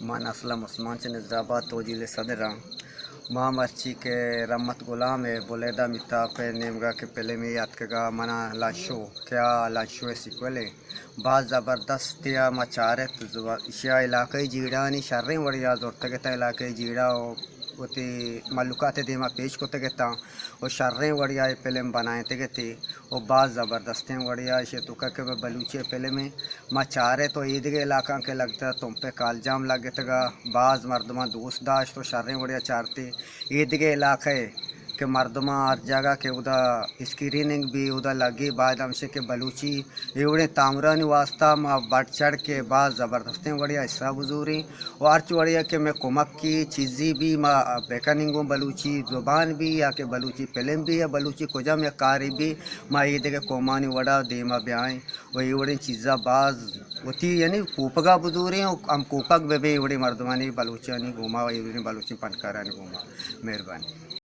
من اسلم عثمان سے نظرآباد توجیل صدر ماں مرچی کے رحمت غلام ہے بولیدہ متا پہ نیمگا کے پہلے میں یاد کگا منا لانشو کیا لانشو سیکولے بعض زبردست یا مچارت اشیا علاقائی جیڑانی شریں وڑیا زورتگتا علاقائی جیڑا ہوتی ملکات دیما پیش کو تگتا وہ شریں وڑیا پہلے بنائے تگتے وہ بعض زبردستیں وڑیا اسے تکا کہ بلوچے پہلے میں مچارے تو عید کے علاقہ کے لگتا تم پہ کال جام لگ گا بعض مردمہ دوست داشت تو شریں وڑیا چارتے عید کے علاقے کہ مردمہ ہر جگہ کے ادا اسکریننگ بھی ادا لگی بعد ہم سے کہ بلوچی ایوڑے تامرانی واسطہ ما بڑھ چڑھ کے بعض زبردستیں وڑیا حصہ بزوری اور ارچ وڑیا کہ میں کمک کی چیزی بھی ما بیکننگوں بلوچی زبان بھی یا کہ بلوچی فلم بھی یا بلوچی کجم یا کاری بھی ما یہ دیکھے قومانی وڑا دیما بیائیں وہ ایوڑے چیزہ بعض ہوتی یعنی کوپگا بزوری ہیں ہم کوپک بے ایوڑے مردمانی بلوچانی گھوما و ایوڑے بلوچی پنکارانی گھوما مہربانی